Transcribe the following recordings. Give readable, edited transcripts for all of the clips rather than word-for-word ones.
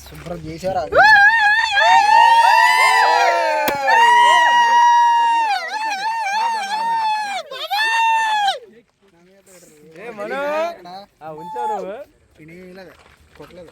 శుభ్రం చేశారా ఉంచారు కొట్టలేదు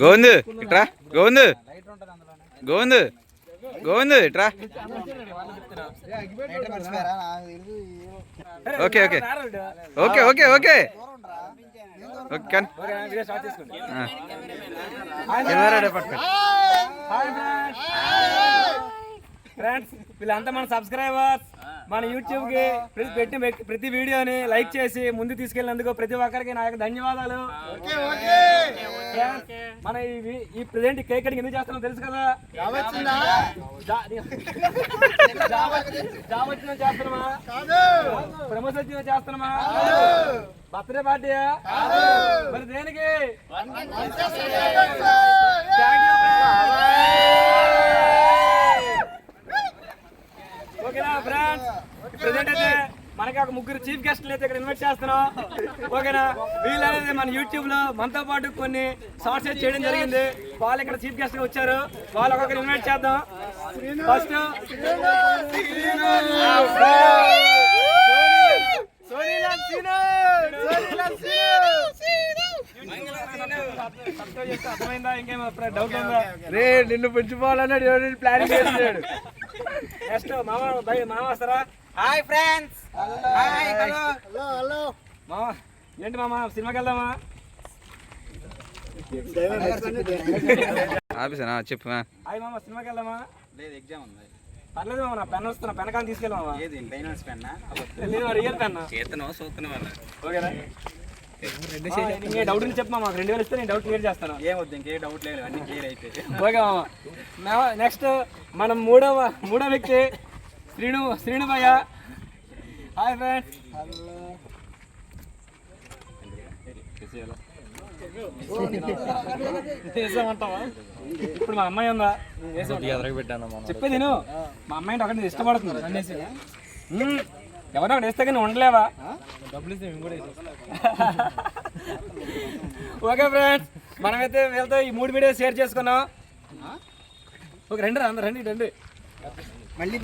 గోవింద్ ఇట్రా గోవింద్ గోవింద్ గోవింద్ ఇట్రా okay okay okay okay okay friends వీళ్ళంతా మన సబ్స్క్రైబర్స్ మన యూట్యూబ్ కి పెట్టిన ప్రతి వీడియోని లైక్ చేసి ముందు తీసుకెళ్ళినందుకు ప్రతి ఒక్కరికి నా యొక్క ధన్యవాదాలు. మన ఈ ప్రెజెంట్ కేక్ కటింగ్ ఎందుకు చేస్తున్నాం తెలుసు కదా? జాబ్ వచ్చిన చేస్తున్నామా? ప్రమోషన్ వచ్చిన చేస్తున్నామా? బర్త్డే పార్టీయా? మరి దేనికి? ఓకేనా ఫ్రెండ్స్? ప్రెజెంట్ అయితే మనకి ఒక ముగ్గురు చీఫ్ గెస్ట్లు అయితే ఇక్కడ ఇన్వైట్ చేస్తున్నాం. ఓకేనా? వీళ్ళు అనేది మన యూట్యూబ్ లో మనతో పాటు కొన్ని షార్ట్స్ చేయడం జరిగింది. వాళ్ళు ఇక్కడ చీఫ్ గెస్ట్ వచ్చారు. వాళ్ళు ఒక్కొక్కరు ఇన్వైట్ చేద్దాం. ఫస్ట్ అర్థమైందా? ఇంకేమో డౌట్ ఉందా? రే నిన్ను పెంచుకోవాలన్నాడు ప్లానింగ్ చేస్తున్నాడు. నెక్స్ట్ మామ వస్తారా? Hi friends. మామ ఏంటి మామ సినిమాకి వెళ్దామా? చెప్పు. హాయ్ మామ సినిమాకి వెళ్దామా? పర్లేదు మామ, నా పెన్ వస్తున్నా. పెన్ కానీ తీసుకెళ్ళామా? రియల్ పెన్ ఓకేనా? డౌట్ చెప్పు మామ. 2000 ఇస్తే నేను డౌట్ క్లియర్ చేస్తాను. ఏమొద్దు, ఇంకే డౌట్ లేదు, అన్ని క్లియర్ అయిపోయింది. ఓకే మామ. నెక్స్ట్ మనం మూడో వ్యక్తి శ్రీను భయ్య. Hi friends. ఇప్పుడు మా అమ్మాయి ఉందా? చెప్పేది నేను. మా అమ్మాయి ఒకటి ఇష్టపడుతుంది. ఎవరో ఒకటి వేస్తే కానీ ఉండలేవా? ఓకే ఫ్రెండ్స్, మనమైతే వీళ్ళతో ఈ 3 వీడియోస్ షేర్ చేసుకున్నాం. ఓకే రండి రండి రండి. మళ్ళీ